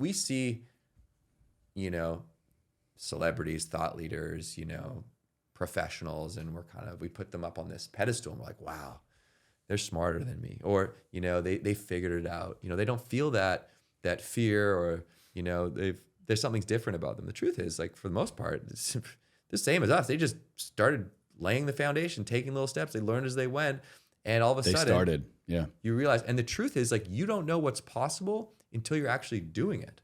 we see, celebrities, thought leaders, professionals, and we put them up on this pedestal and we're like, wow, they're smarter than me. Or, they figured it out. They don't feel that fear, or, there's something different about them. The truth is, like, for the most part, it's the same as us. They just started laying the foundation, taking little steps. They learned as they went. And all of a sudden, you realize, and the truth is, like, you don't know what's possible until you're actually doing it.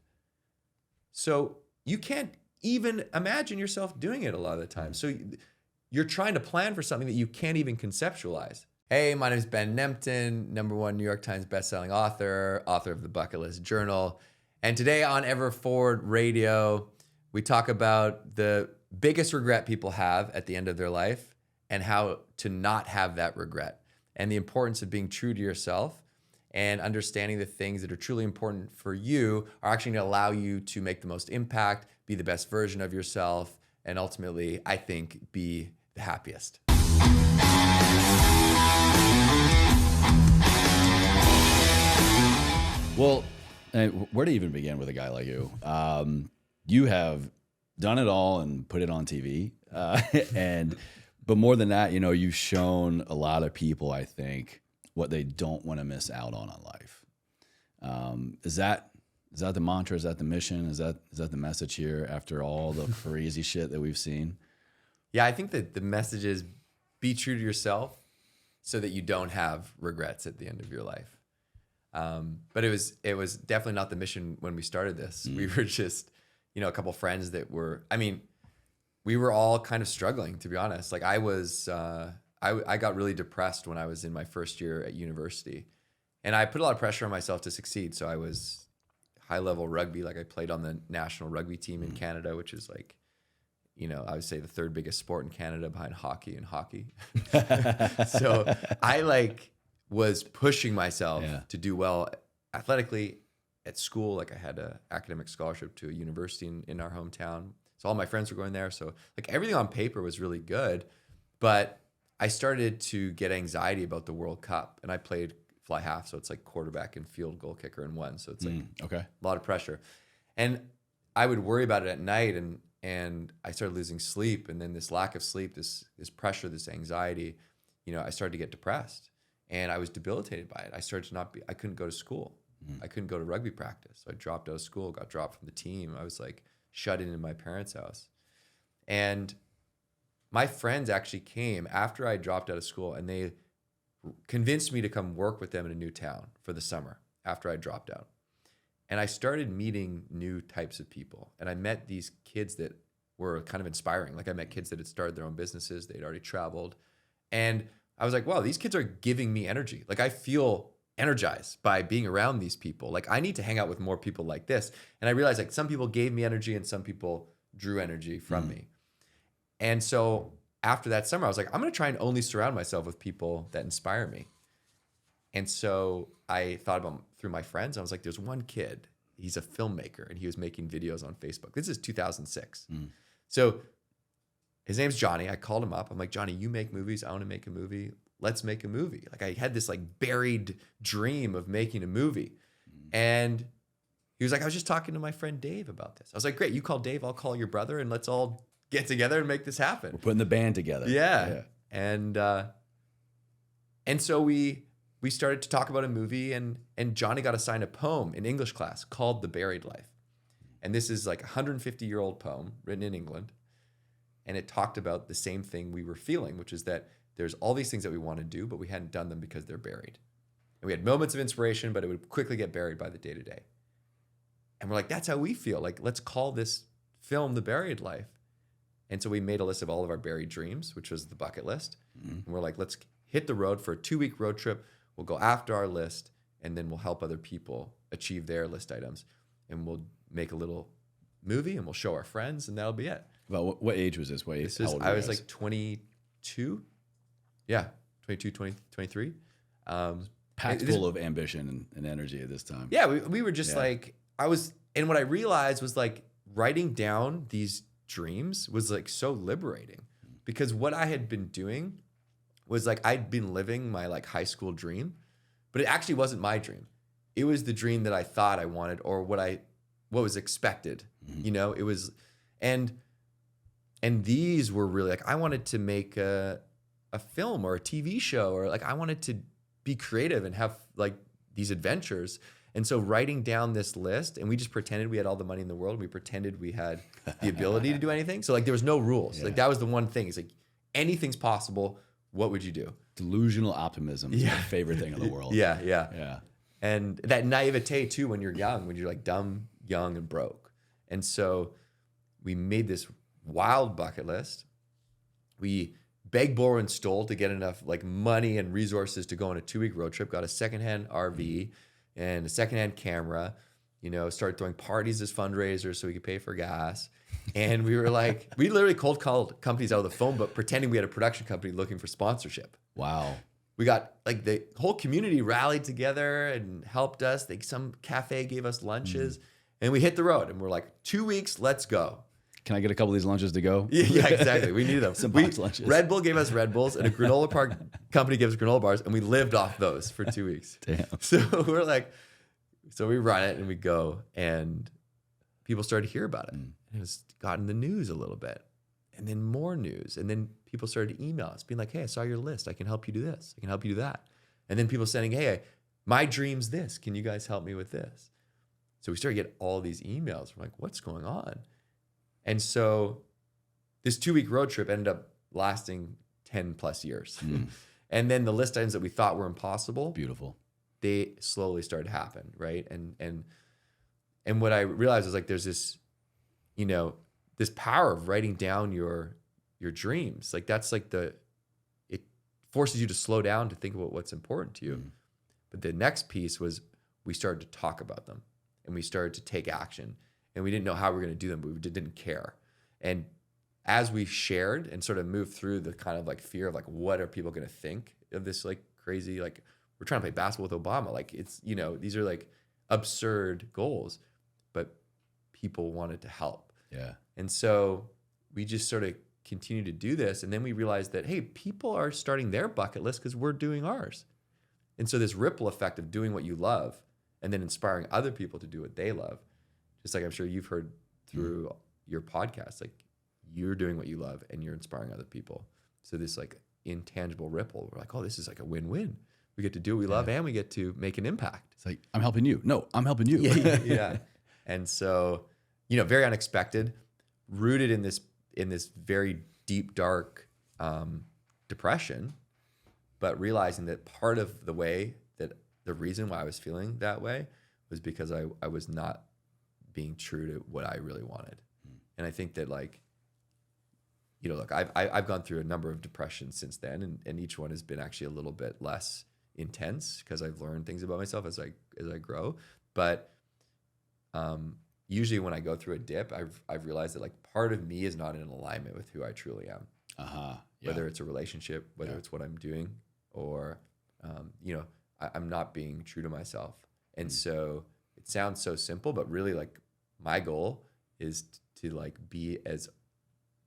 So you can't even imagine yourself doing it a lot of the time. So you're trying to plan for something that you can't even conceptualize. Hey, my name is Ben Nemtin, #1 New York Times bestselling author of the Bucket List Journal. And today on Ever Forward Radio, we talk about the biggest regret people have at the end of their life and how to not have that regret, and the importance of being true to yourself and understanding the things that are truly important for you are actually going to allow you to make the most impact, be the best version of yourself, and ultimately, I think, be the happiest. Well, where to even begin with a guy like you? You have done it all and put it on TV. But more than that, you've shown a lot of people, I think, what they don't want to miss out on in life. Is that the mantra? Is that the mission? Is that the message here after all the crazy shit that we've seen? Yeah, I think that the message is be true to yourself so that you don't have regrets at the end of your life. But it was definitely not the mission when we started this. We were just, a couple friends that were, we were all kind of struggling, to be honest. Like I got really depressed when I was in my first year at university, and I put a lot of pressure on myself to succeed. So I was high level rugby. Like I played on the national rugby team in Canada, which is like, I would say the third biggest sport in Canada behind hockey and hockey. So I was pushing myself to do well athletically at school. Like I had an academic scholarship to a university in our hometown. So all my friends were going there. So everything on paper was really good, but I started to get anxiety about the World Cup, and I played fly half. So it's like quarterback and field goal kicker in one. So it's a lot of pressure, and I would worry about it at night, and I started losing sleep. And then this lack of sleep, this pressure, this anxiety, I started to get depressed, and I was debilitated by it. I started to I couldn't go to school. I couldn't go to rugby practice. So I dropped out of school, got dropped from the team. I was shut in my parents' house. And my friends actually came after I dropped out of school, and they convinced me to come work with them in a new town for the summer after I dropped out. And I started meeting new types of people. And I met these kids that were kind of inspiring. Like I met kids that had started their own businesses. They'd already traveled. And I was like, wow, these kids are giving me energy. Like I feel energized by being around these people. Like I need to hang out with more people like this. And I realized some people gave me energy and some people drew energy from me. And so after that summer, I was like, I'm going to try and only surround myself with people that inspire me. And so I thought about through my friends. I was like, there's one kid, he's a filmmaker, and he was making videos on Facebook. This is 2006. So his name's Johnny. I called him up. I'm like, Johnny, you make movies. I want to make a movie. Let's make a movie. Like I had this buried dream of making a movie. And he was like, I was just talking to my friend Dave about this. I was like, great, you call Dave, I'll call your brother, and let's all get together and make this happen. We're putting the band together. Yeah. And so we started to talk about a movie, and Johnny got assigned a poem in English class called The Buried Life. And this is a 150-year-old poem written in England. And it talked about the same thing we were feeling, which is that there's all these things that we want to do, but we hadn't done them because they're buried. And we had moments of inspiration, but it would quickly get buried by the day-to-day. And we're like, that's how we feel. Let's call this film The Buried Life. And so we made a list of all of our buried dreams, which was the bucket list. And we're like, let's hit the road for a 2-week road trip. We'll go after our list, and then we'll help other people achieve their list items. And we'll make a little movie, and we'll show our friends, and that'll be it. Well, what age was this? I was 22. Yeah, 22, 23. Packed full of ambition and energy at this time. Yeah, we were just and what I realized was writing down these dreams was so liberating, because what I had been doing was I'd been living my high school dream, but it actually wasn't my dream. It was the dream that I thought I wanted, or what I what was expected. You know, it was, and these were really like, I wanted to make a film or a TV show, or like I wanted to be creative and have like these adventures. And so writing down this list, and we just pretended we had all the money in the world. We pretended we had the ability to do anything. So like there was no rules. Yeah. Like that was the one thing. It's like anything's possible. What would you do? Delusional optimism is my favorite thing in the world. Yeah. And that naivete too, when you're young, when you're like dumb, young, and broke. And so we made this wild bucket list. We begged, borrowed, and stole to get enough like money and resources to go on a 2-week road trip. Got a secondhand RV and a secondhand camera. You know, started throwing parties as fundraisers so we could pay for gas. And we were like, we literally cold called companies out of the phone, but pretending we had a production company looking for sponsorship. Wow. We got like the whole community rallied together and helped us. Some cafe gave us lunches and we hit the road and we're like, 2 weeks, let's go. Can I get a couple of these lunches to go? Yeah, exactly. We needed them. Some box lunches. Red Bull gave us Red Bulls and a granola bar company gave us granola bars, and we lived off those for 2 weeks. Damn. So we're like, so we run it and we go, and people started to hear about it. And it was got in the news a little bit, and then more news. And then people started to email us being like, hey, I saw your list. I can help you do this. I can help you do that. And then people sending, hey, my dream's this. Can you guys help me with this? So we started to get all these emails. We're like, what's going on? And so this 2-week road trip ended up lasting 10 plus years. And then the list items that we thought were impossible, beautiful, they slowly started to happen, right? And what I realized was like there's this, you know, this power of writing down your dreams. Like that's like it forces you to slow down to think about what's important to you. But the next piece was we started to talk about them and we started to take action. And we didn't know how we were going to do them, but we didn't care. And as we shared and sort of moved through the kind of like fear of like, what are people going to think of this like crazy, like we're trying to play basketball with Obama. Like it's, you know, these are like absurd goals, but people wanted to help. Yeah. And so we just sort of continued to do this. And then we realized that, hey, people are starting their bucket list because we're doing ours. And so this ripple effect of doing what you love and then inspiring other people to do what they love, just like I'm sure you've heard through your podcast, like you're doing what you love and you're inspiring other people. So this like intangible ripple, we're like, oh, this is like a win-win. We get to do what we love and we get to make an impact. It's like, I'm helping you. No, I'm helping you. Yeah. And so, you know, very unexpected, rooted in this very deep, dark depression, but realizing that part of the way that the reason why I was feeling that way was because I was not being true to what I really wanted. And I think that like, you know, look, I've gone through a number of depressions since then, and each one has been actually a little bit less intense because I've learned things about myself as I grow. But usually when I go through a dip, I've realized that like part of me is not in alignment with who I truly am. Whether it's a relationship, whether it's what I'm doing, or you know, I'm not being true to myself. And so it sounds so simple, but really like my goal is to like be as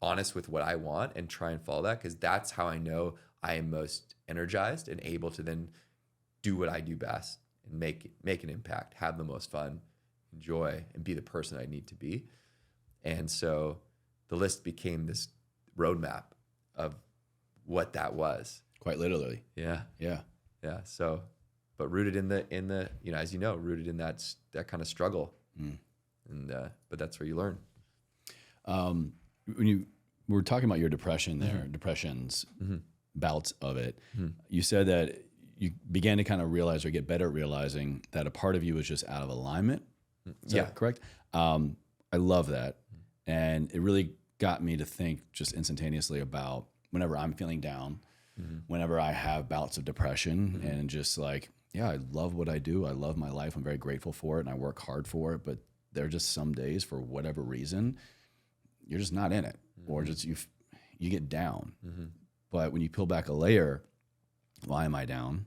honest with what I want and try and follow that, because that's how I know I am most energized and able to then do what I do best and make an impact, have the most fun, enjoy, and be the person I need to be. And so the list became this roadmap of what that was. Quite literally. Yeah. So, but rooted in the you know, as you know, rooted in that kind of struggle. And but that's where you learn. When you were talking about your depression there, depressions, bouts of it, you said that you began to kind of realize or get better at realizing that a part of you was just out of alignment. Is that correct? I love that. And it really got me to think just instantaneously about whenever I'm feeling down, whenever I have bouts of depression, and just like, yeah, I love what I do. I love my life. I'm very grateful for it and I work hard for it. But there are just some days, for whatever reason, you're just not in it, or just you get down. But when you peel back a layer, why am I down?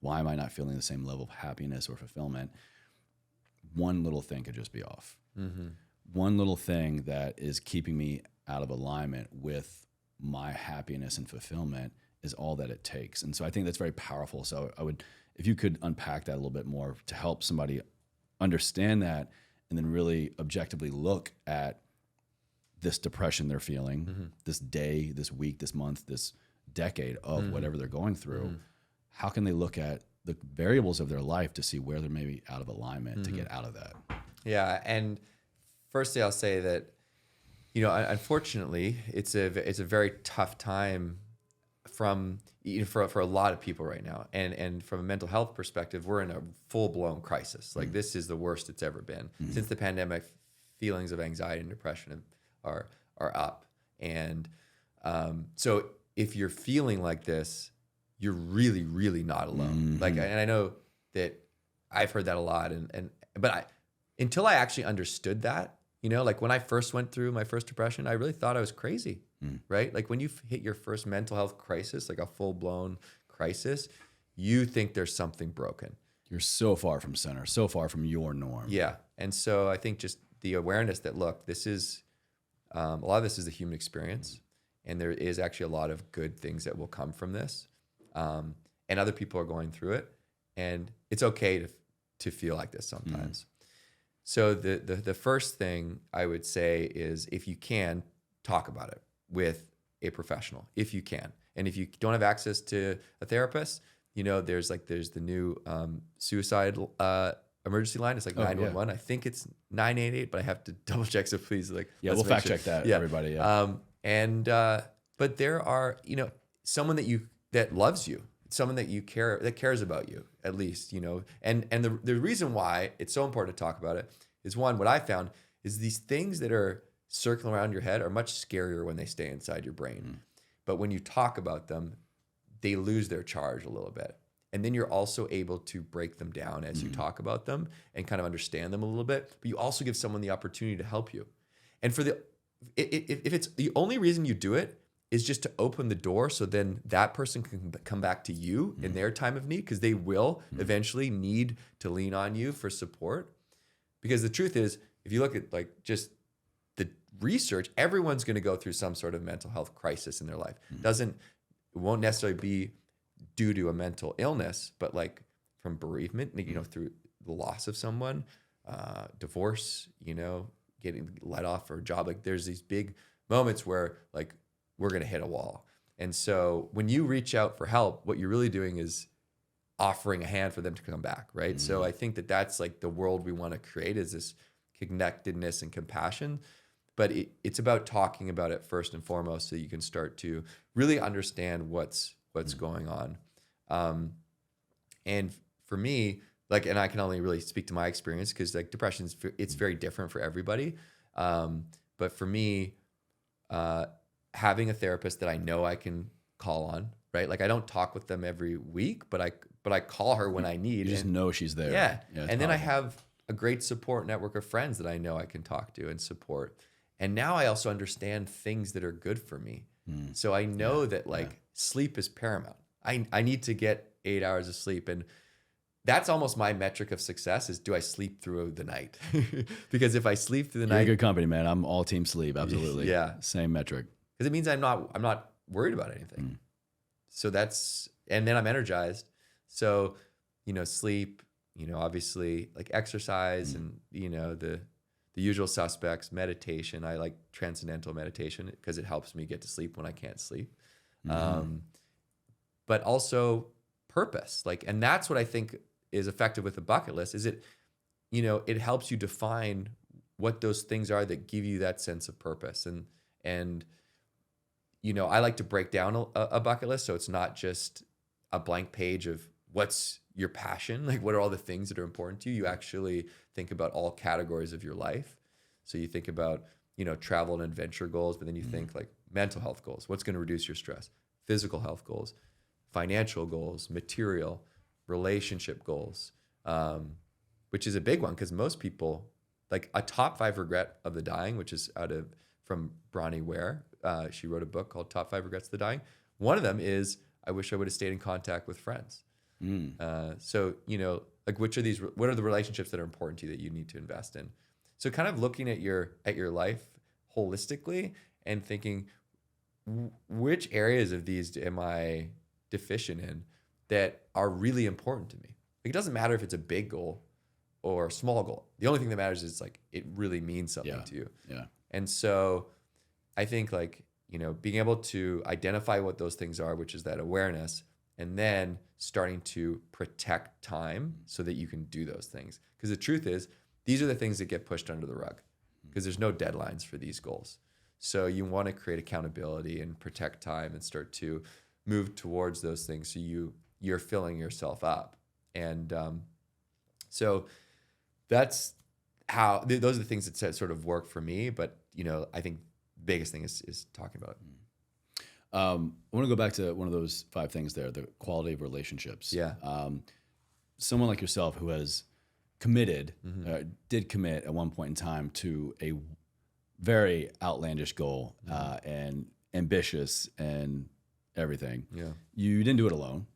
Why am I not feeling the same level of happiness or fulfillment? One little thing could just be off. One little thing that is keeping me out of alignment with my happiness and fulfillment is all that it takes. And so I think that's very powerful. So I would, if you could unpack that a little bit more to help somebody understand that and then really objectively look at this depression they're feeling, this day, this week, this month, this decade of whatever they're going through, how can they look at the variables of their life to see where they're maybe out of alignment to get out of that? Yeah. And firstly, I'll say that, unfortunately, it's a very tough time for a lot of people right now. And from a mental health perspective, we're in a full blown crisis. Like this is the worst it's ever been since the pandemic. Feelings of anxiety and depression are up. And so if you're feeling like this, you're really, really not alone. Like, and I know that I've heard that a lot. But until I actually understood that, like when I first went through my first depression, I really thought I was crazy, right? Like when you hit your first mental health crisis, like a full blown crisis, you think there's something broken. You're so far from center, so far from your norm. Yeah. And so I think just the awareness that, look, this is, a lot of this is the human experience. And there is actually a lot of good things that will come from this. And other people are going through it. And it's okay to feel like this sometimes. So the first thing I would say is, if you can, talk about it with a professional, if you can. And if you don't have access to a therapist, there's the new suicide emergency line. It's like 911. I think it's 988, but I have to double check. So please, we'll fact check that, everybody. Yeah. But there are, someone that loves you, someone that cares about you, at least, and the reason why it's so important to talk about it is, one, what I found is these things that are circling around your head are much scarier when they stay inside your brain. But when you talk about them, they lose their charge a little bit. And then you're also able to break them down as you talk about them and kind of understand them a little bit. But you also give someone the opportunity to help you. And if it's the only reason you do it is just to open the door, so then that person can come back to you in their time of need, because they will eventually need to lean on you for support. Because the truth is, if you look at just the research, everyone's going to go through some sort of mental health crisis in their life. It won't necessarily be due to a mental illness, but from bereavement, through the loss of someone, divorce, getting let off for a job. There's these big moments where we're going to hit a wall. And so when you reach out for help, what you're really doing is offering a hand for them to come back, right? So I think that's the world we want to create, is this connectedness and compassion. But it's about talking about it first and foremost, so you can start to really understand what's going on. And for me, and I can only really speak to my experience, because depression it's very different for everybody. But for me, having a therapist that I know I can call on, right? I don't talk with them every week, but I call her when I need. You just know she's there. Yeah. And then I have a great support network of friends that I know I can talk to and support. And now I also understand things that are good for me. So I know that sleep is paramount. I need to get 8 hours of sleep. And that's almost my metric of success, is, do I sleep through the night? Because if I sleep through the night, you're a good company, man. I'm all team sleep. Absolutely. Yeah. Same metric. Because it means I'm not worried about anything. So and then I'm energized. So, sleep, obviously exercise and, the usual suspects, meditation. I like transcendental meditation because it helps me get to sleep when I can't sleep. But also purpose. And that's what I think is effective with the bucket list, is it helps you define what those things are that give you that sense of purpose. And I like to break down a bucket list, so it's not just a blank page of what's your passion, what are all the things that are important to you. You actually think about all categories of your life. So you think about, travel and adventure goals, but then you think mental health goals, what's going to reduce your stress, physical health goals, financial goals, material, relationship goals, which is a big one, because most people, a top 5 regret of the dying, which is from Bronnie Ware. She wrote a book called Top 5 Regrets of the Dying. One of them is, I wish I would have stayed in contact with friends. So, what are the relationships that are important to you that you need to invest in? So kind of looking at your life holistically and thinking, which areas of these am I deficient in that are really important to me? It doesn't matter if it's a big goal or a small goal. The only thing that matters is like it really means something to you. Yeah. And so I think like, being able to identify what those things are, which is that awareness, and then starting to protect time so that you can do those things. Because the truth is, these are the things that get pushed under the rug because there's no deadlines for these goals. So you want to create accountability and protect time and start to move towards those things so you're filling yourself up. And so that's how, those are the things that sort of work for me. But, I think the biggest thing is talking about it. I want to go back to one of those 5 things there, the quality of relationships. Yeah. Someone like yourself who has committed, did commit at one point in time to a very outlandish goal and ambitious and everything. Yeah. You didn't do it alone.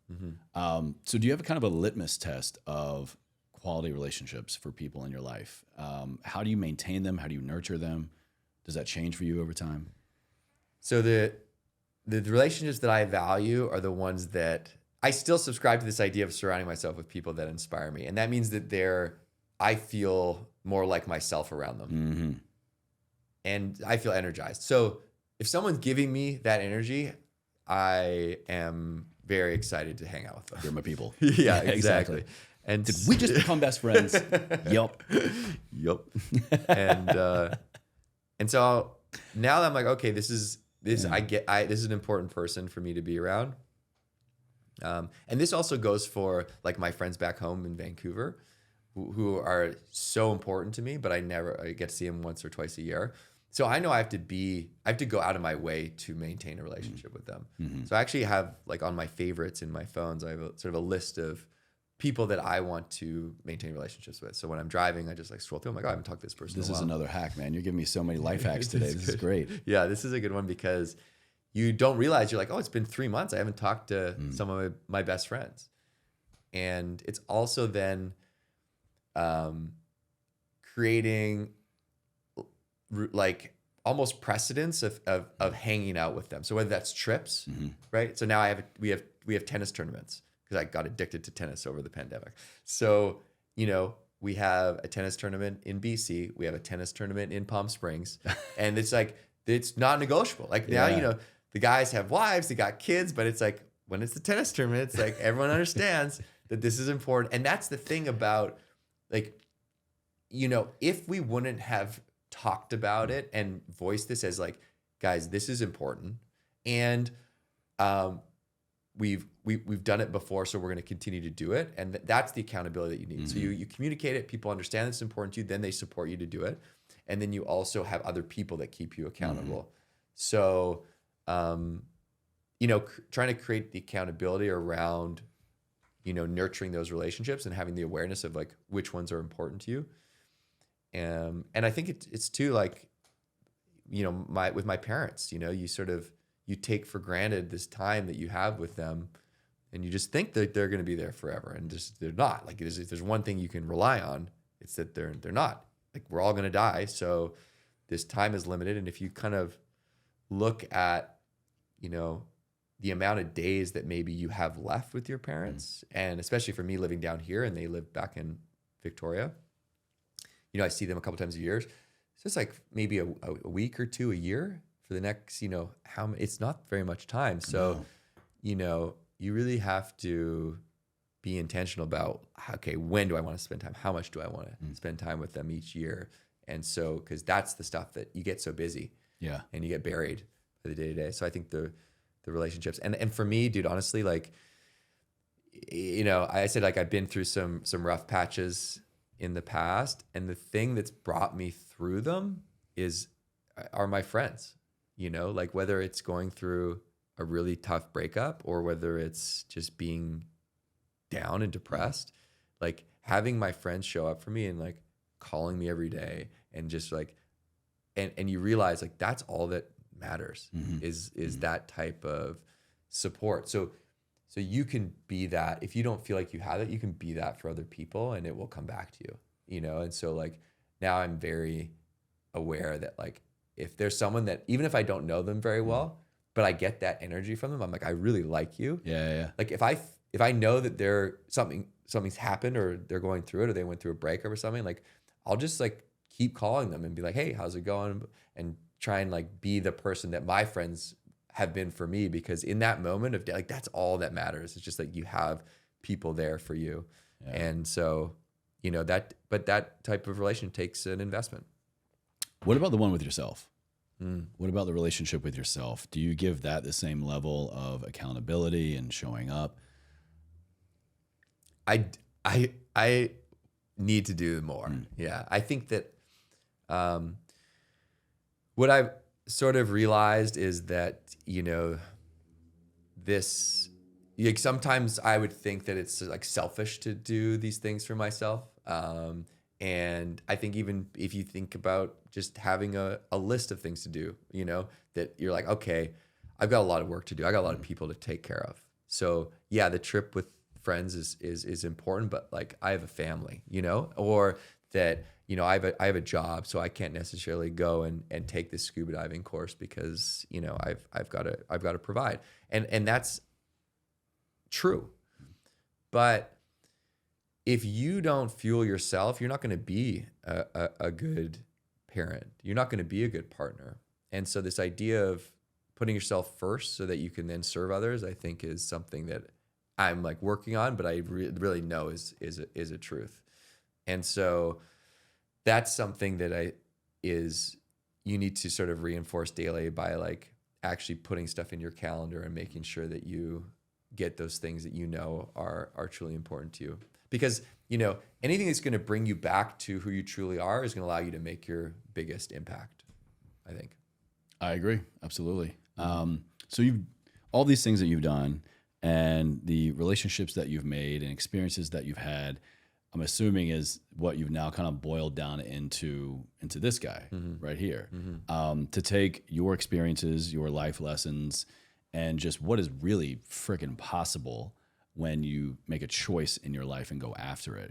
So do you have a kind of a litmus test of quality relationships for people in your life? How do you maintain them? How do you nurture them? Does that change for you over time? So the relationships that I value are the ones that I still subscribe to this idea of surrounding myself with people that inspire me. And that means that I feel more like myself around them. And I feel energized. So if someone's giving me that energy, I am very excited to hang out with them. You're my people. Yeah, exactly. And did we just become best friends? Yup. And so now that I'm like, okay, this is an important person for me to be around. And this also goes for like my friends back home in Vancouver who are so important to me, but I get to see them once or twice a year. So I know I have to go out of my way to maintain a relationship with them. So I actually have like on my favorites in my phones, I have sort of a list of people that I want to maintain relationships with. So when I'm driving, I just like scroll through. I'm like, oh, I haven't talked to this person in a while. This is another hack, man. You're giving me so many life hacks today. This is great. Yeah, this is a good one because you don't realize, you're like, oh, it's been 3 months. I haven't talked to some of my best friends. And it's also then creating like almost precedence of hanging out with them. So whether that's trips, right? So now we have tennis tournaments because I got addicted to tennis over the pandemic. So, we have a tennis tournament in BC. We have a tennis tournament in Palm Springs. And it's like, it's not negotiable. Like now, the guys have wives, they got kids, but it's like when it's the tennis tournament, it's like everyone understands that this is important. And that's the thing about like, if we wouldn't have talked about it and voiced this as like, guys, this is important. And we've done it before, so we're going to continue to do it. And that's the accountability that you need. So you communicate it, people understand it's important to you, then they support you to do it. And then you also have other people that keep you accountable. So, trying to create the accountability around, nurturing those relationships and having the awareness of like which ones are important to you. And I think it's too like, with my parents, you take for granted this time that you have with them and you just think that they're going to be there forever. And just, they're not. Like if there's one thing you can rely on, it's that they're not. Like we're all going to die. So this time is limited. And if you kind of look at, the amount of days that maybe you have left with your parents, and especially for me living down here and they live back in Victoria, I see them a couple times a year. So it's like maybe a week or two a year for the next, it's not very much time. So, you really have to be intentional about, okay, when do I want to spend time? How much do I want to spend time with them each year? And so, because that's the stuff that you get so busy and you get buried for the day to day. So I think the relationships and for me, dude, honestly, like, I said, like, I've been through some rough patches in the past, and the thing that's brought me through them are my friends, like whether it's going through a really tough breakup or whether it's just being down and depressed, like having my friends show up for me and like calling me every day and just like, and you realize like that's all that matters is that type of support. So you can be that. If you don't feel like you have it, you can be that for other people and it will come back to you, And so like now I'm very aware that like, if there's someone that, even if I don't know them very well, but I get that energy from them, I'm like, I really like you. Yeah. Like if I if I know that something's happened or they're going through it or they went through a breakup or something, like I'll just like keep calling them and be like, hey, how's it going? And try and like be the person that my friends have been for me, because in that moment of like, that's all that matters. It's just like you have people there for you. Yeah. And so, but that type of relation takes an investment. What about the one with yourself? What about the relationship with yourself? Do you give that the same level of accountability and showing up? I need to do more. Yeah. I think that what I've sort of realized is that, sometimes I would think that it's like selfish to do these things for myself. And I think even if you think about just having a list of things to do, that you're like, okay, I've got a lot of work to do. I got a lot of people to take care of. So yeah, the trip with friends is important, but like I have a family, or that, I have a job, so I can't necessarily go and take this scuba diving course because, I've got to provide. And that's true. But if you don't fuel yourself, you're not going to be a good parent. You're not going to be a good partner. And so this idea of putting yourself first so that you can then serve others, I think is something that I'm like working on, but I really know is a truth. And so that's something that you need to sort of reinforce daily by like actually putting stuff in your calendar and making sure that you get those things that are truly important to you. Because, anything that's going to bring you back to who you truly are is going to allow you to make your biggest impact, I think. I agree. Absolutely. So all these things that you've done and the relationships that you've made and experiences that you've had, I'm assuming is what you've now kind of boiled down into this guy right here. To take your experiences, your life lessons, and just what is really freaking possible when you make a choice in your life and go after it.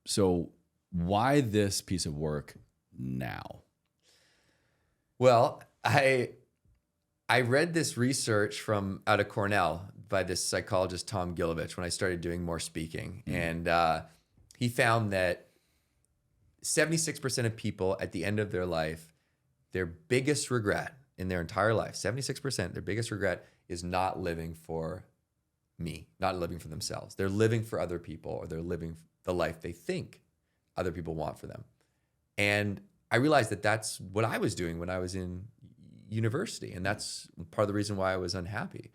So why this piece of work now? Well, I read this research from out of Cornell by this psychologist, Tom Gilovich, when I started doing more speaking. And he found that 76% of people at the end of their life, their biggest regret in their entire life, 76%, their biggest regret is not living for me, not living for themselves. They're living for other people, or they're living the life they think other people want for them. And I realized that that's what I was doing when I was in university. And that's part of the reason why I was unhappy.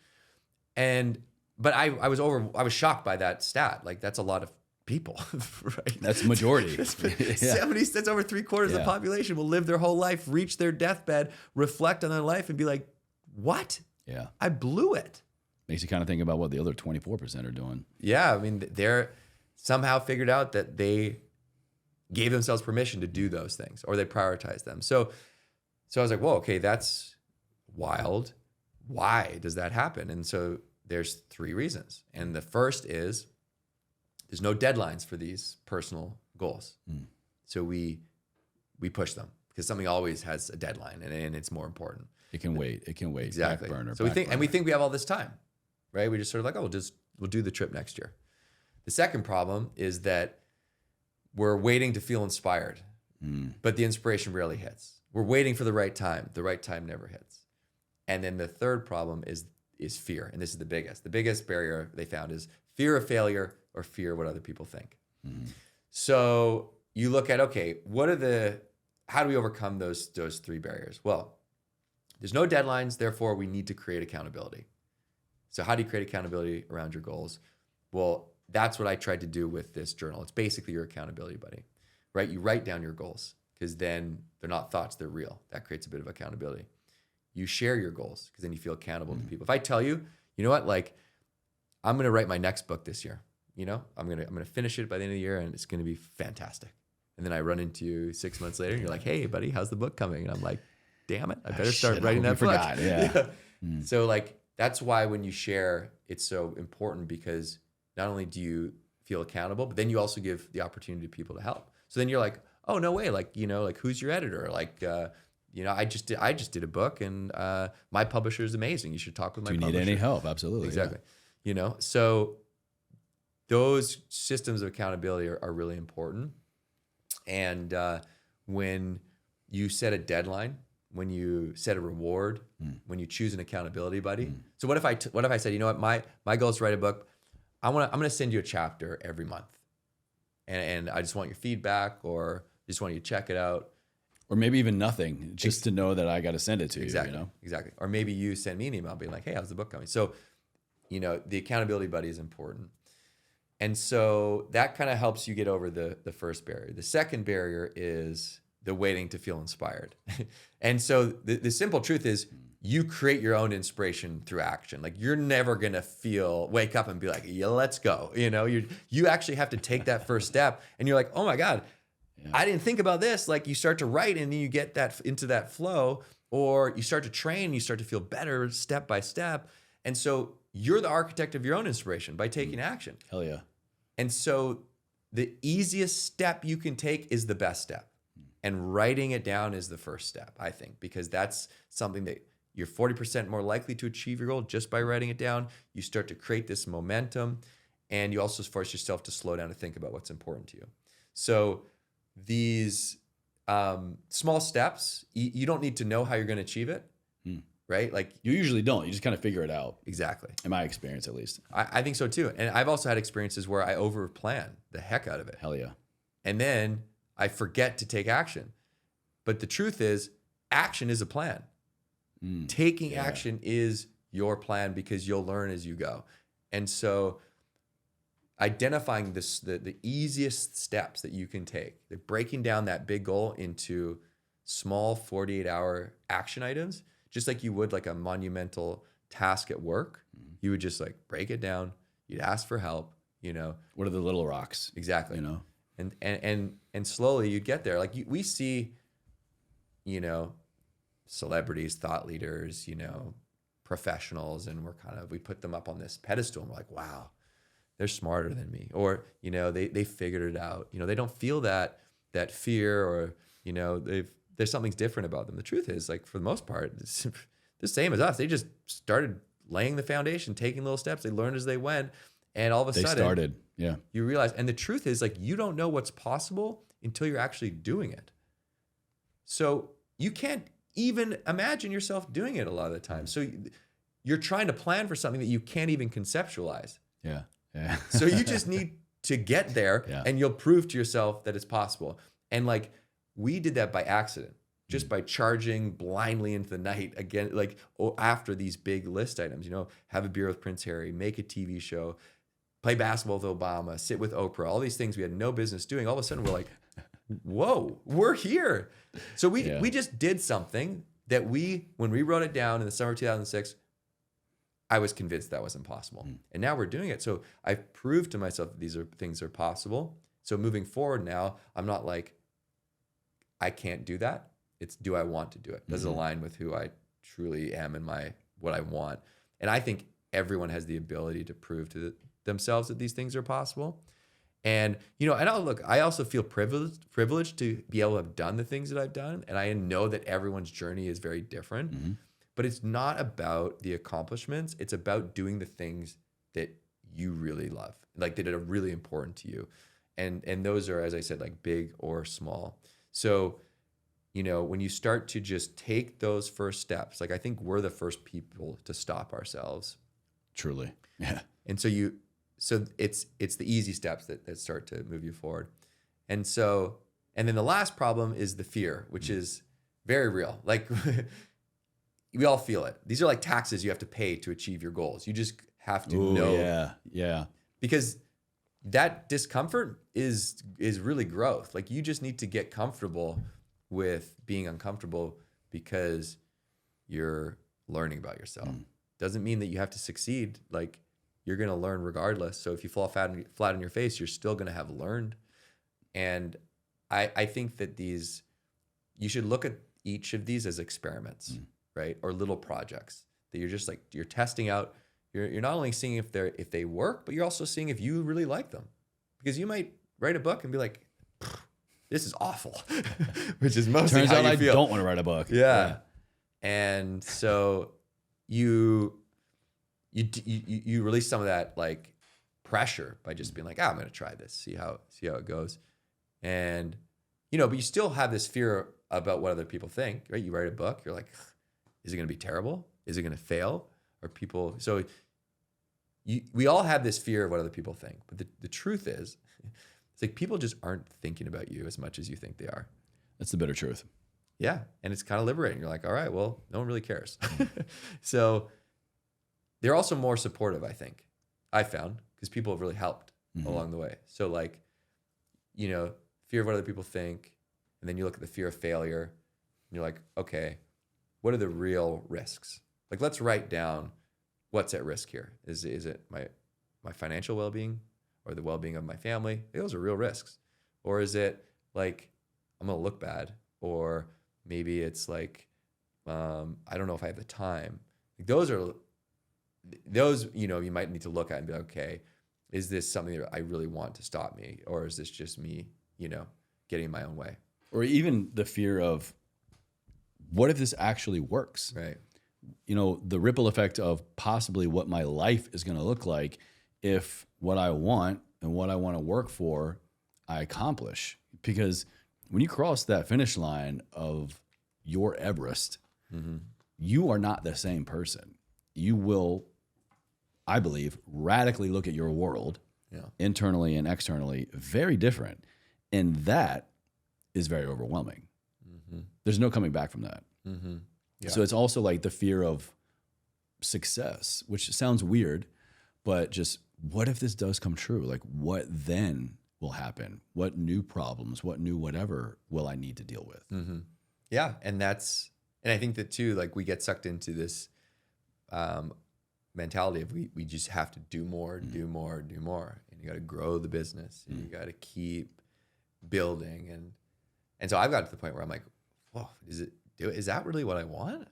But I was shocked by that stat. Like, that's a lot of people, right? That's majority. That's over 3/4 of the population will live their whole life, reach their deathbed, reflect on their life and be like, what? Yeah. I blew it. Makes you kind of think about what the other 24% are doing. Yeah. I mean, they're somehow figured out that they gave themselves permission to do those things, or they prioritized them. So I was like, whoa, okay, that's wild. Why does that happen? And so there's 3 reasons. And the first is there's no deadlines for these personal goals. So we push them because something always has a deadline and it's more important. It can wait. Exactly. Back burner, so we think we have all this time, right? We just sort of like, we'll do the trip next year. The second problem is that we're waiting to feel inspired, but the inspiration rarely hits. We're waiting for the right time. The right time never hits. And then the third problem is fear. And this is the biggest. The biggest barrier they found is fear of failure or fear of what other people think. So you look at, okay, how do we overcome those 3 barriers? Well, there's no deadlines, therefore we need to create accountability. So how do you create accountability around your goals? Well, that's what I tried to do with this journal. It's basically your accountability buddy, right? You write down your goals because then they're not thoughts, they're real. That creates a bit of accountability. You share your goals because then you feel accountable to people. If I tell you, you know what, like I'm going to write my next book this year, I'm going to finish it by the end of the year and it's going to be fantastic. And then I run into you 6 months later and you're like, hey buddy, how's the book coming? And I'm like, damn it, I better start writing that book. Yeah. So like, that's why when you share, it's so important because not only do you feel accountable, but then you also give the opportunity to people to help. So then you're like, oh, no way. Like, like who's your editor? Like, I just did a book and my publisher is amazing. You should talk with my publisher. Do you need any help? Absolutely. Exactly. you know? So those systems of accountability are really important. And when you set a deadline, when you set a reward, when you choose an accountability buddy. So what if I said, you know what, my goal is to write a book. I'm gonna send you a chapter every month, and I just want your feedback, or just want you to check it out, or maybe even nothing, just to know that I got to send it to you. Exactly. You know? Exactly. Or maybe you send me an email being like, hey, how's the book going? So, you know, the accountability buddy is important. And so that kind of helps you get over the first barrier. The second barrier is the waiting to feel inspired. And so the simple truth is you create your own inspiration through action. Like you're never going to wake up and be like, yeah, let's go. You know, you actually have to take that first step, and you're like, oh my God, I didn't think about this. Like you start to write, and then you get that into that flow, or you start to train, you start to feel better step by step. And so you're the architect of your own inspiration by taking action. Hell yeah. And so the easiest step you can take is the best step. And writing it down is the first step, I think, because that's something that you're 40% more likely to achieve your goal just by writing it down. You start to create this momentum, and you also force yourself to slow down and think about what's important to you. So these small steps, you don't need to know how you're going to achieve it, right? Like you usually don't. You just kind of figure it out. Exactly. In my experience, at least. I think so too. And I've also had experiences where I over-plan the heck out of it. Hell yeah. And then I forget to take action. But the truth is, action is a plan. Taking action is your plan, because you'll learn as you go. And so identifying the easiest steps that you can take, breaking down that big goal into small 48-hour action items, just like you would like a monumental task at work. You would just like break it down. You'd ask for help, you know. What are the little rocks? Exactly. You know, and slowly you get there. Like we see, you know, celebrities, thought leaders, you know, professionals, and we put them up on this pedestal, and we're like, wow, they're smarter than me. Or, you know, they figured it out. You know, they don't feel that fear, or, you know, there's something different about them. The truth is, like, for the most part, it's the same as us. They just started laying the foundation, taking little steps. They learned as they went. And all of a sudden, started. Yeah. You realize, and the truth is, like, you don't know what's possible until you're actually doing it. So you can't even imagine yourself doing it a lot of the time. So you're trying to plan for something that you can't even conceptualize. Yeah. Yeah. So you just need to get there, and you'll prove to yourself that it's possible. And like, we did that by accident, just by charging blindly into the night again, like after these big list items, you know, have a beer with Prince Harry, make a TV show, play basketball with Obama, sit with Oprah, all these things we had no business doing. All of a sudden we're like, whoa, we're here. So we just did something that when we wrote it down in the summer of 2006, I was convinced that was impossible. And now we're doing it. So I've proved to myself that these things are possible. So moving forward now, I'm not like, I can't do that. It's, do I want to do it? Does it align with who I truly am and what I want? And I think everyone has the ability to prove to themselves that these things are possible. And, you know, and I also feel privileged to be able to have done the things that I've done. And I know that everyone's journey is very different, but it's not about the accomplishments. It's about doing the things that you really love, like that are really important to you. And those are, as I said, like big or small. So, you know, when you start to just take those first steps, like I think we're the first people to stop ourselves. Truly. Yeah. And so it's the easy steps that start to move you forward. And then the last problem is the fear, which is very real. Like we all feel it. These are like taxes you have to pay to achieve your goals. You just have to know. Yeah. Yeah. Because that discomfort is really growth. Like you just need to get comfortable with being uncomfortable because you're learning about yourself. Doesn't mean that you have to succeed. Like you're going to learn regardless. So if you fall flat on your face, you're still going to have learned. And I think that you should look at each of these as experiments, right? Or little projects that you're just like, you're testing out. You're not only seeing if they work, but you're also seeing if you really like them. Because you might write a book and be like, this is awful, which is mostly Turns how out you I feel. don't want to write a book. Yeah. And so you you release some of that like pressure by just being like, I'm going to try this, see how it goes. And, but you still have this fear about what other people think, right? You write a book, you're like, is it going to be terrible? Is it going to fail? Or people, so we all have this fear of what other people think. But the truth is, it's like people just aren't thinking about you as much as you think they are. That's the bitter truth. Yeah. And it's kind of liberating. You're like, all right, well, no one really cares. So they're also more supportive, I think, I found, because people have really helped along the way. So like, fear of what other people think. And then you look at the fear of failure and you're like, okay, what are the real risks? Like, let's write down what's at risk here. Is it my financial well-being or the well-being of my family? Those are real risks. Or is it like, I'm going to look bad? Or maybe it's like, I don't know if I have the time. Like those, you might need to look at and be like, okay, is this something that I really want to stop me? Or is this just me, getting in my own way? Or even the fear of, what if this actually works? Right. The ripple effect of possibly what my life is going to look like if what I want and what I want to work for, I accomplish. Because when you cross that finish line of your Everest, you are not the same person. You will, I believe, radically look at your world, internally and externally, very different. And that is very overwhelming. There's no coming back from that. Yeah. So it's also like the fear of success, which sounds weird, but just what if this does come true? Like, what then will happen? What new problems, what new whatever will I need to deal with? Yeah. And I think that too, like we get sucked into this mentality of we just have to do more, do more, do more. And you got to grow the business and you got to keep building. And so I've got to the point where I'm like, whoa, is that really what I want?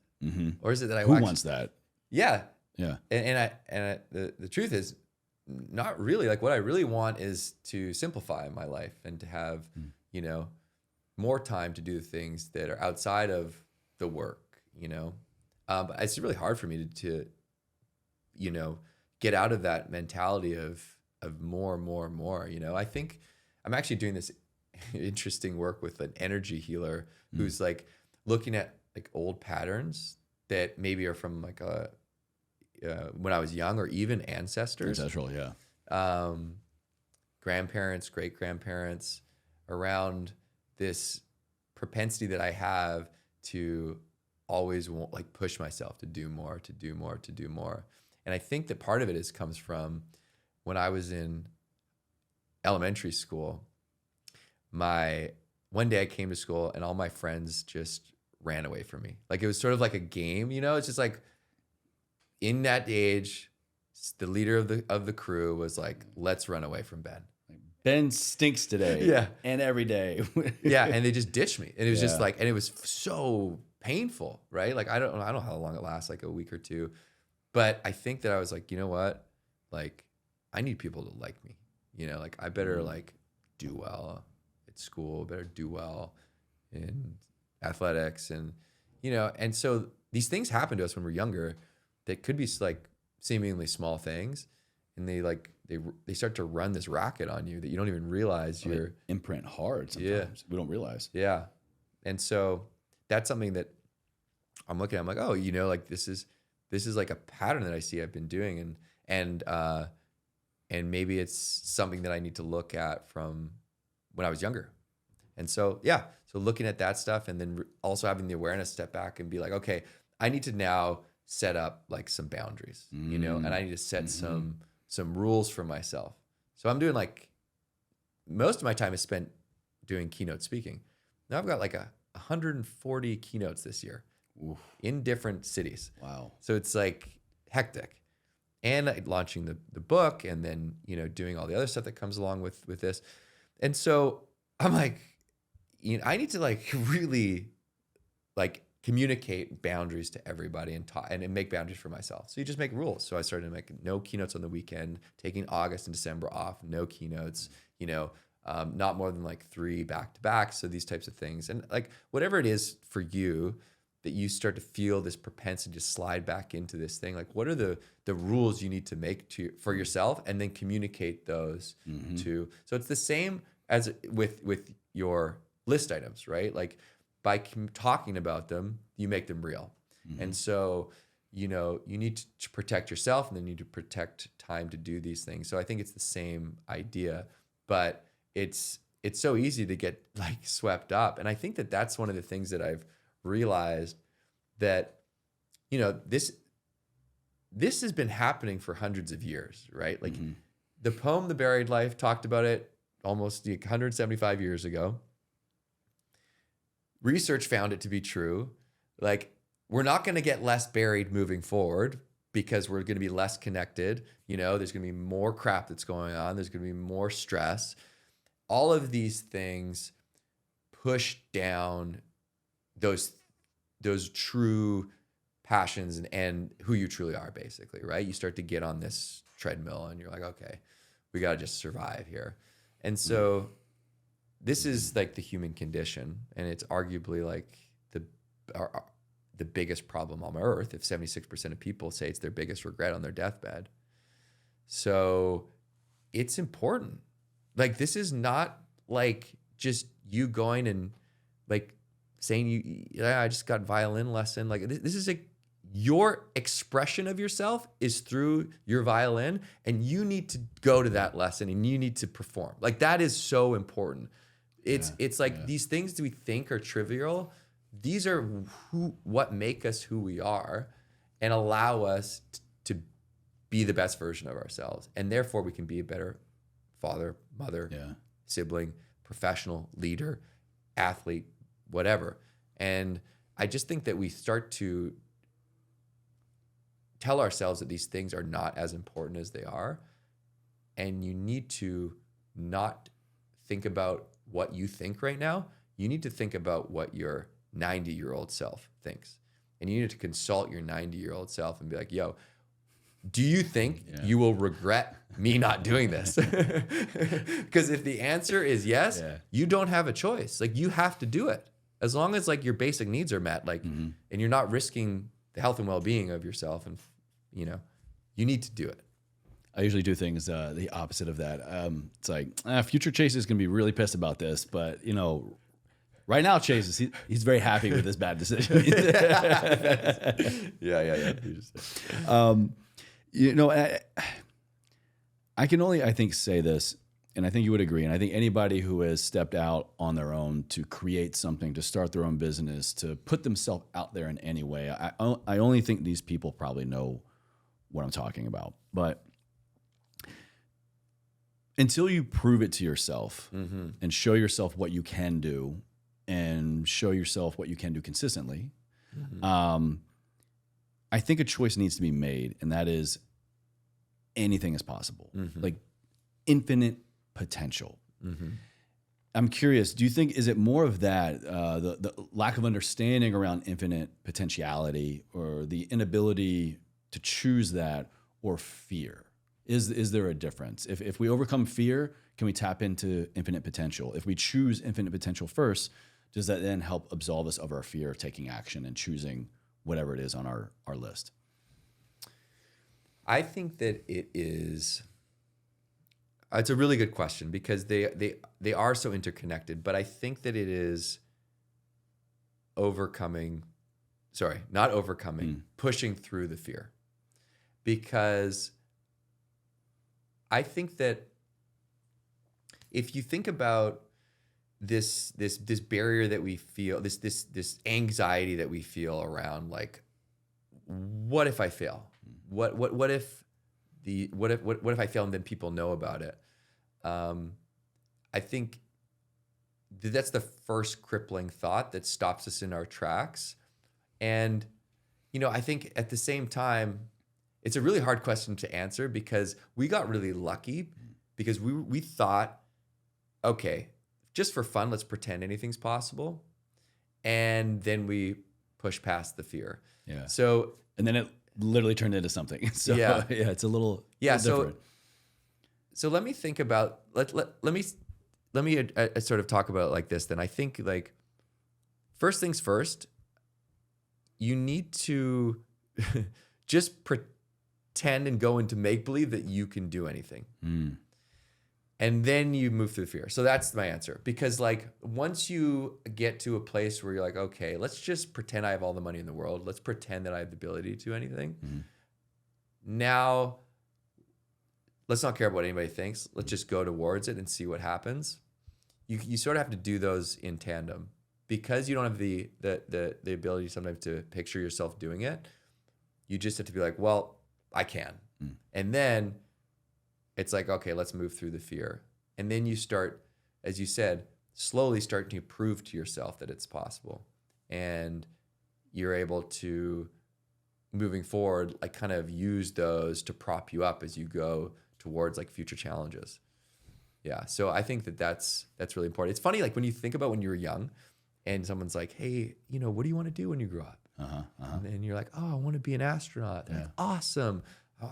Or is it that I Who wants that? Yeah. Yeah. And the truth is not really. Like what I really want is to simplify my life and to have, more time to do the things that are outside of the work, but it's really hard for me to get out of that mentality of more and more and more. I think I'm actually doing this interesting work with an energy healer who's like looking at like old patterns that maybe are from like when I was young or even ancestors. Ancestral, yeah. Grandparents, great grandparents, around this propensity that I have to always want, like push myself to do more, to do more, to do more. And I think that part of it comes from when I was in elementary school. One day I came to school and all my friends just ran away from me. Like it was sort of like a game, it's just like in that age, the leader of the crew was like, let's run away from Ben. Ben stinks today. Yeah. And every day. Yeah. And they just ditched me. And it was just like, and it was so painful, right? Like, I don't know how long it lasts, like a week or two. But I think that I was like, you know what? Like, I need people to like me. Like I better like do well at school, better do well in athletics. And, and so these things happen to us when we're younger that could be like seemingly small things. And they start to run this racket on you that you don't even realize you're imprint hard sometimes. Yeah. We don't realize. Yeah. And so that's something that I'm looking at. I'm like, oh, like this is like a pattern that I see I've been doing. And maybe it's something that I need to look at from when I was younger. And so, yeah. So looking at that stuff and then also having the awareness step back and be like, okay, I need to now set up like some boundaries, and I need to set some rules for myself. So I'm doing like, most of my time is spent doing keynote speaking. Now I've got like 140 keynotes this year. Oof. In different cities. Wow. So it's like hectic. And launching the book and then, doing all the other stuff that comes along with this. And so I'm like, I need to like really like communicate boundaries to everybody and make boundaries for myself. So you just make rules. So I started to make no keynotes on the weekend, taking August and December off, no keynotes, not more than like 3 back-to-back. So these types of things. And like whatever it is for you, that you start to feel this propensity to slide back into this thing. Like, what are the rules you need to make for yourself, and then communicate those to. So it's the same as with your list items, right? Like, by talking about them, you make them real. And so, you need to protect yourself, and then you need to protect time to do these things. So I think it's the same idea, but it's so easy to get like swept up. And I think that that's one of the things that I've realized, that, this has been happening for hundreds of years, right? Like the poem, The Buried Life, talked about it almost 175 years ago. Research found it to be true. Like, we're not going to get less buried moving forward, because we're going to be less connected. There's going to be more crap that's going on. There's going to be more stress. All of these things push down those true passions and who you truly are, basically, right? You start to get on this treadmill, and you're like, okay, we got to just survive here. And so this is like the human condition, and it's arguably like the biggest problem on earth, if 76% of people say it's their biggest regret on their deathbed. So it's important. Like, this is not like just you going and like saying I just got violin lesson. Like, this is like your expression of yourself is through your violin, and you need to go to that lesson, and you need to perform. Like, that is so important. It's like these things that we think are trivial, these are what make us who we are, and allow us to be the best version of ourselves. And therefore we can be a better father, mother, sibling, professional, leader, athlete, whatever. And I just think that we start to tell ourselves that these things are not as important as they are. And you need to not think about what you think right now. You need to think about what your 90-year-old self thinks. And you need to consult your 90-year-old self and be like, yo, do you think you will regret me not doing this? Because if the answer is yes, you don't have a choice. Like, you have to do it. As long as like your basic needs are met, like, and you're not risking the health and well-being of yourself, and you need to do it. I usually do things the opposite of that. It's like, future Chase is going to be really pissed about this, but right now Chase he's very happy with this bad decision. Yeah. I can only, I think, say this, and I think you would agree, and I think anybody who has stepped out on their own to create something, to start their own business, to put themselves out there in any way, I only think these people probably know what I'm talking about. But until you prove it to yourself and show yourself what you can do, and show yourself what you can do consistently, I think a choice needs to be made, and that is anything is possible. Like, infinite potential. I'm curious, do you think, is it more of that, the lack of understanding around infinite potentiality, or the inability to choose that, or fear? Is there a difference? If we overcome fear, can we tap into infinite potential? If we choose infinite potential first, does that then help absolve us of our fear of taking action and choosing whatever it is on our list? I think that it's a really good question, because they are so interconnected, but I think that it is pushing through the fear. Because I think that if you think about this barrier that we feel, this anxiety that we feel around, like, what if I fail? What if I fail and then people know about it? I think that's the first crippling thought that stops us in our tracks. And I think at the same time, it's a really hard question to answer, because we got really lucky, because we thought, okay, just for fun, let's pretend anything's possible. And then we push past the fear. Yeah. So, and then it literally turned into something. So it's a little different. So let me think about, let me sort of talk about it like this. Then I think, like, first things first, you need to just pretend and go into make believe that you can do anything. And then you move through fear. So that's my answer. Because like once you get to a place where you're like, okay, let's just pretend I have all the money in the world. Let's pretend that I have the ability to do anything. Now, let's not care about what anybody thinks. Let's just go towards it and see what happens. You sort of have to do those in tandem because you don't have the ability sometimes to picture yourself doing it. You just have to be like, well, I can. And then it's like, okay, let's move through the fear. And then you start, as you said, slowly start to prove to yourself that it's possible. And you're able to, moving forward, like kind of use those to prop you up as you go towards like future challenges. Yeah. So I think that's really important. It's funny, like when you think about when you were young and someone's like, hey, you know, what do you want to do when you grow up? And you're like, oh, I want to be an astronaut. They're like, awesome.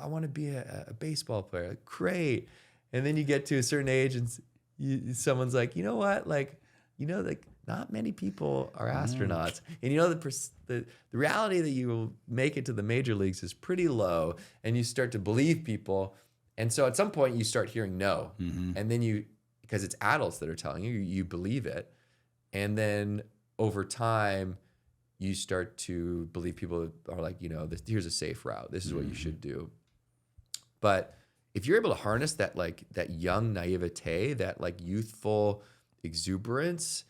I want to be a baseball player. Like, great. And then you get to a certain age and someone's like, you know what? Like, you know, like not many people are astronauts. And you know, the reality that you will make it to the major leagues is pretty low. And you start to believe people. And so at some point you start hearing no. And then because it's adults that are telling you, you believe it. And then over time, you start to believe people are like, you know, here's a safe route. This is what you should do. But if you're able to harness that, like that young naivete, that like youthful exuberance,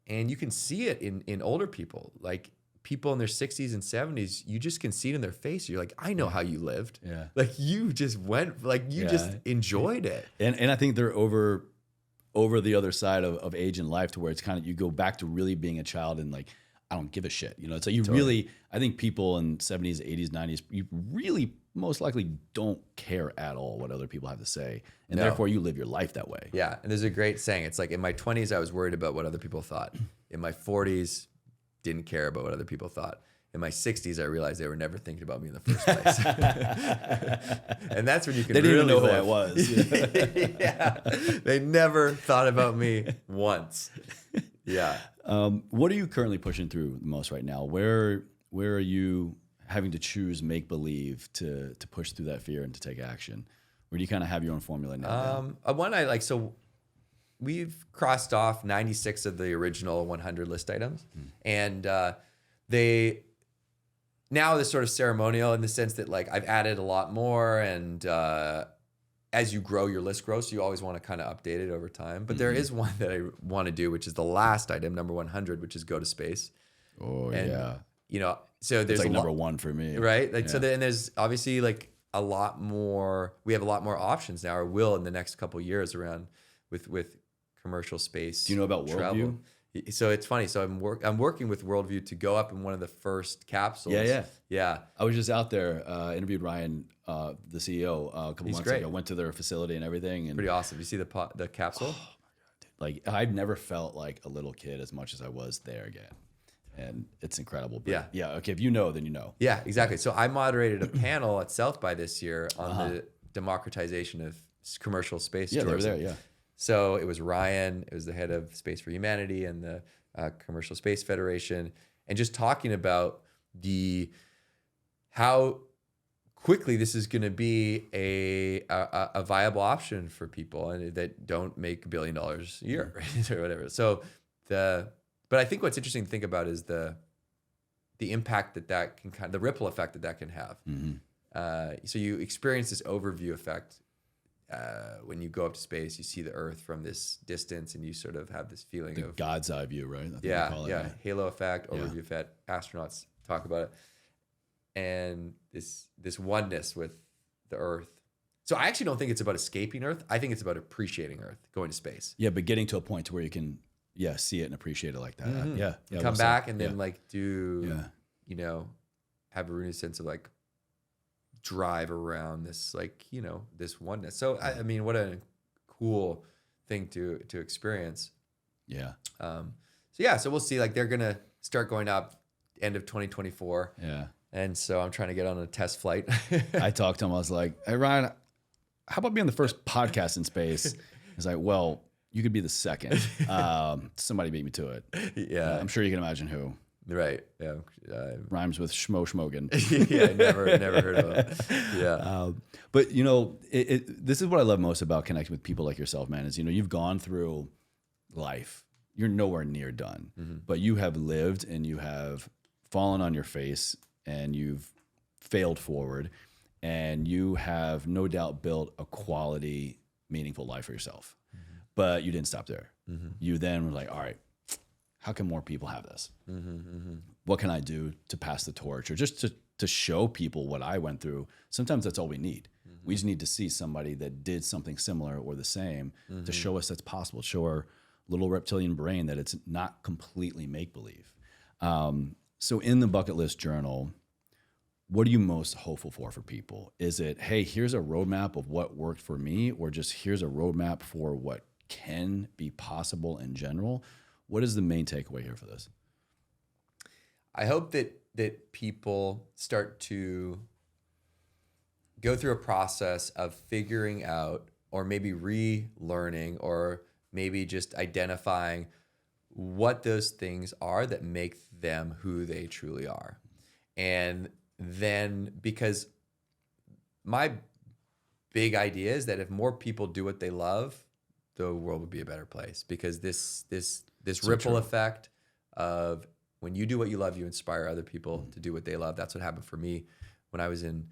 and you can see it in older people, like people in their 60s and 70s, you just can see it in their face. You're like, I know how you lived. Yeah. Like you just went, like you just enjoyed it. And I think they're over the other side of age and life to where it's kind of, you go back to really being a child and like, I don't give a shit. You know, so you really, I think people in 70s, 80s, 90s, you really most likely don't care at all what other people have to say. And therefore you live your life that way. Yeah. And there's a great saying. It's like in my 20s, I was worried about what other people thought. In my 40s, didn't care about what other people thought. In my 60s, I realized they were never thinking about me in the first place. And that's when you can really They didn't even know live. who I was. Yeah. They never thought about me once. Yeah. What are you currently pushing through the most right now? Where are you having to choose make believe to push through that fear and to take action? Or do you kind of have your own formula now? One I like, so we've crossed off 96 of the original 100 list items, and now this sort of ceremonial in the sense that like I've added a lot more, and as you grow, your list grows, so you always want to kind of update it over time. But there is one that I want to do, which is the last item, number 100, which is go to space. Oh, and, yeah. You know, so there's like number one for me. Right? Like, so then there's obviously like a lot more, we have a lot more options now, or will in the next couple of years around with commercial space. Do you know about Worldview? So it's funny. So I'm working with Worldview to go up in one of the first capsules. Yeah. I was just out there, interviewed Ryan, the CEO, a couple months ago. Went to their facility and everything. And pretty awesome. You see the capsule? Oh my God, dude. Like I've never felt like a little kid as much as I was there again. And it's incredible. But yeah. Okay. If you know, then you know. Yeah, exactly. So I moderated a panel at South by this year on the democratization of commercial space tourism. They were there. Yeah. So it was Ryan, it was the head of Space for Humanity and the Commercial Space Federation, and just talking about how quickly this is going to be a viable option for people and that don't make $1 billion a year, right? Or whatever. So but I think what's interesting to think about is the impact that can the ripple effect that can have. So you experience this overview effect. When you go up to space, you see the Earth from this distance, and you sort of have this feeling of God's eye view, right? I think yeah, they call it, yeah, right? halo effect, overview effect. Astronauts talk about it, and this oneness with the Earth. So I actually don't think it's about escaping Earth. I think it's about appreciating Earth, going to space. Yeah, but getting to a point to where you can see it and appreciate it like that. Yeah, come back and then like do you know, have a renewed sense of like drive around this, like, you know, this oneness. So I mean, what a cool thing to experience. So we'll see. Like they're gonna start going up end of 2024. And so I'm trying to get on a test flight. I talked to him. I was like, hey Ryan, how about being the first podcast in space? He's like, well, you could be the second. Somebody beat me to it. Yeah, I'm sure you can imagine who. Right. Yeah. Rhymes with schmogan. Yeah. Never heard of him. Yeah. But this is what I love most about connecting with people like yourself, man, is, you've gone through life. You're nowhere near done, but you have lived and you have fallen on your face and you've failed forward, and you have no doubt built a quality, meaningful life for yourself. But you didn't stop there. You then were like, all right, how can more people have this? What can I do to pass the torch, or just to show people what I went through? Sometimes that's all we need. We just need to see somebody that did something similar or the same to show us that's possible, show our little reptilian brain that it's not completely make-believe. So in the bucket list journal, what are you most hopeful for people? Is it, hey, here's a roadmap of what worked for me, or just here's a roadmap for what can be possible in general? What is the main takeaway here for this? I hope that people start to go through a process of figuring out, or maybe relearning, or maybe just identifying what those things are that make them who they truly are. And then, because my big idea is that if more people do what they love, the world would be a better place, because this So ripple true. effect of when you do what you love, you inspire other people to do what they love. That's what happened for me when I was in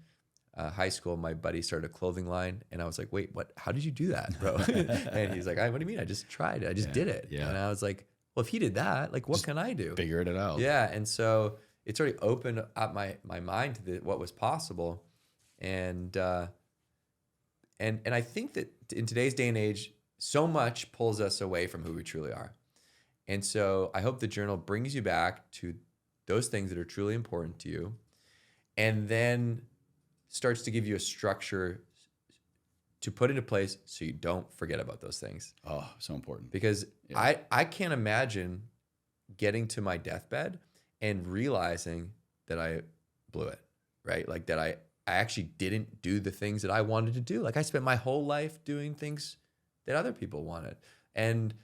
high school. My buddy started a clothing line, and I was like, wait, what? How did you do that, bro? And he's like, what do you mean? I just tried it. I just did it. Yeah. And I was like, well, if he did that, like, what can I do? Figured it out. Yeah. And so it's already opened up my mind to what was possible. And I think that in today's day and age, so much pulls us away from who we truly are. And so I hope the journal brings you back to those things that are truly important to you, and then starts to give you a structure to put into place so you don't forget about those things. Oh, so important. Because I can't imagine getting to my deathbed and realizing that I blew it, right? Like that I actually didn't do the things that I wanted to do. Like I spent my whole life doing things that other people wanted. And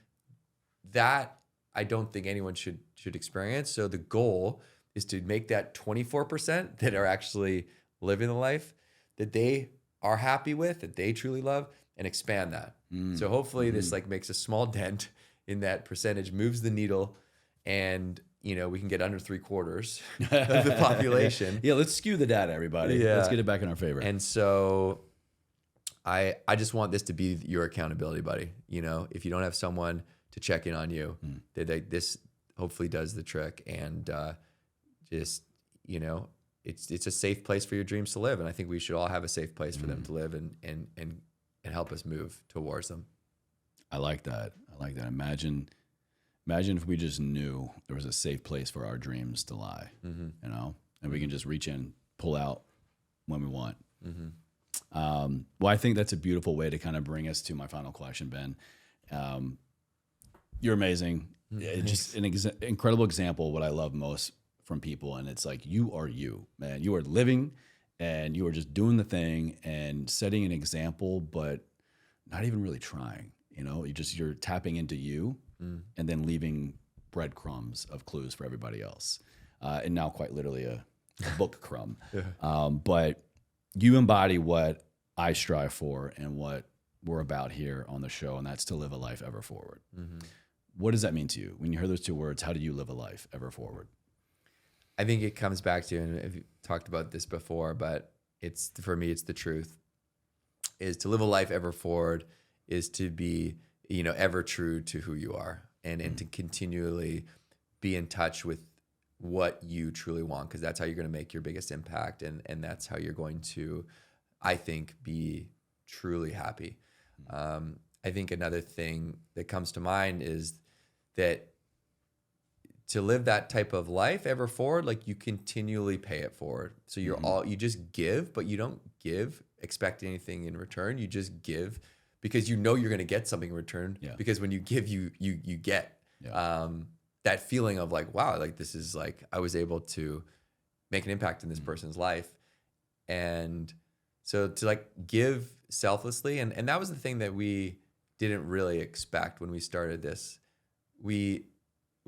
that I don't think anyone should experience. So the goal is to make that 24% that are actually living the life that they are happy with, that they truly love, and expand that. So hopefully this like makes a small dent in that percentage, moves the needle, and we can get under 3/4 of the population. Yeah, let's skew the data, everybody. Yeah. Let's get it back in our favor. And so I just want this to be your accountability buddy. If you don't have someone to check in on you, this hopefully does the trick. And just, it's a safe place for your dreams to live. And I think we should all have a safe place for them to live and help us move towards them. I like that. Imagine if we just knew there was a safe place for our dreams to lie, and we can just reach in, pull out when we want. Well, I think that's a beautiful way to kind of bring us to my final question, Ben. You're amazing. Just an incredible example of what I love most from people. And it's like, you are you, man. You are living and you are just doing the thing and setting an example, but not even really trying. You're tapping into you and then leaving breadcrumbs of clues for everybody else. And now quite literally a book crumb. But you embody what I strive for and what we're about here on the show, and that's to live a life ever forward. What does that mean to you? When you hear those two words, how do you live a life ever forward? I think it comes back to, and I've talked about this before, but for me, it's the truth, is to live a life ever forward is to be, ever true to who you are, and to continually be in touch with what you truly want, because that's how you're going to make your biggest impact, and that's how you're going to, I think, be truly happy. I think another thing that comes to mind is that to live that type of life ever forward, like you continually pay it forward. So you just give, but you don't give expecting anything in return. You just give because you're going to get something in return. Yeah. Because when you give, you get that feeling of like, wow, like this is like I was able to make an impact in this person's life. And so to like give selflessly, and that was the thing that we didn't really expect when we started this. We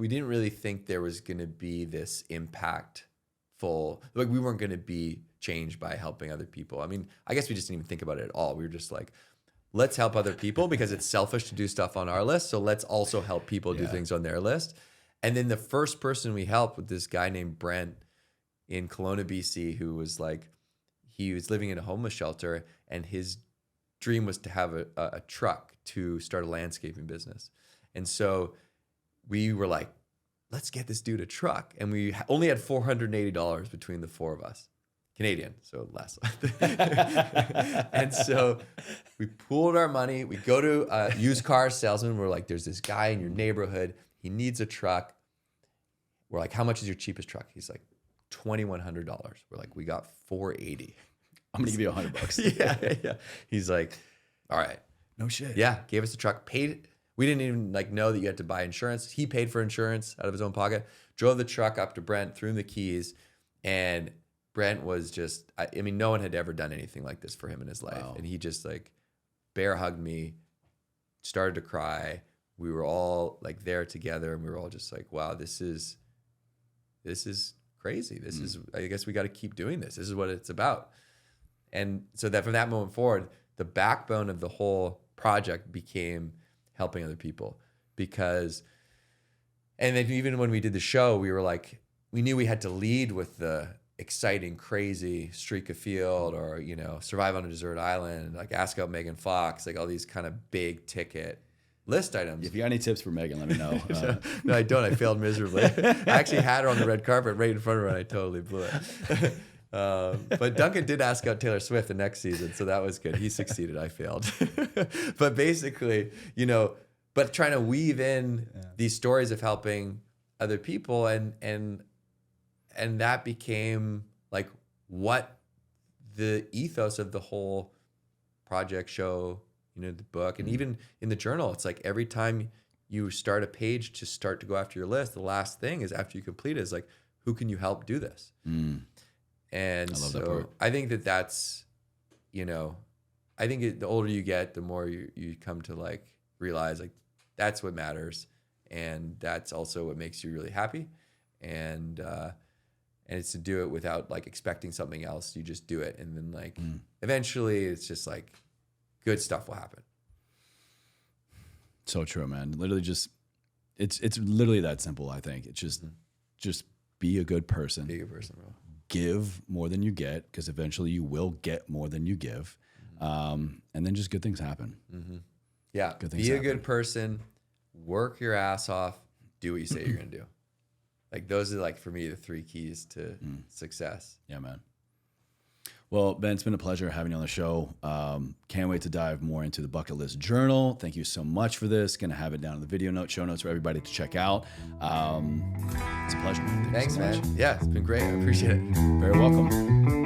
we didn't really think there was going to be this impactful, like we weren't going to be changed by helping other people. I mean, I guess we just didn't even think about it at all. We were just like, let's help other people because it's selfish to do stuff on our list. So let's also help people do things on their list. And then the first person we helped with this guy named Brent in Kelowna, BC, who was like, he was living in a homeless shelter and his dream was to have a truck to start a landscaping business. And so we were like, let's get this dude a truck. And we only had $480 between the four of us. Canadian, so less. And so we pooled our money. We go to a used car salesman. We're like, there's this guy in your neighborhood. He needs a truck. We're like, how much is your cheapest truck? He's like, $2,100. We're like, we got $480. I'm gonna give you $100. Yeah. He's like, all right. No shit. Yeah, gave us the truck, paid. We didn't even like know that you had to buy insurance. He paid for insurance out of his own pocket, drove the truck up to Brent, threw him the keys, and Brent was just, I mean, no one had ever done anything like this for him in his life. Wow. And he just like bear hugged me, started to cry. We were all like there together and we were all just like, wow, this is crazy. This is, I guess we got to keep doing this. This is what it's about. And so that from that moment forward, the backbone of the whole project became helping other people because, and then even when we did the show, we were like, we knew we had to lead with the exciting, crazy streak a field or, you know, survive on a desert island, like ask out Megan Fox, like all these kind of big ticket list items. If you got any tips for Megan, let me know. No, I don't. I failed miserably. I actually had her on the red carpet right in front of her and I totally blew it. But Duncan did ask out Taylor Swift the next season, so that was good. He succeeded. I failed. But basically, you know, but trying to weave in these stories of helping other people and that became like what the ethos of the whole project, show, you know, the book, and even in the journal, it's like every time you start a page to start to go after your list, the last thing is after you complete it is like, who can you help do this? And so I think that's, you know, I think the older you get, the more you come to like realize like that's what matters. And that's also what makes you really happy. And it's to do it without like expecting something else. You just do it. And then like eventually it's just like good stuff will happen. So true, man. Literally just, it's literally that simple. I think it's just be a good person. Be a good person, bro. Give more than you get, because eventually you will get more than you give. And then just good things happen. Yeah. Be a good person, work your ass off, do what you say you're going to do. Like those are like, for me, the 3 keys to success. Yeah, man. Well, Ben, it's been a pleasure having you on the show. Can't wait to dive more into the bucket list journal. Thank you so much for this. Going to have it down in the show notes for everybody to check out. It's a pleasure. Thanks, man. Yeah, it's been great. I appreciate it. Very welcome.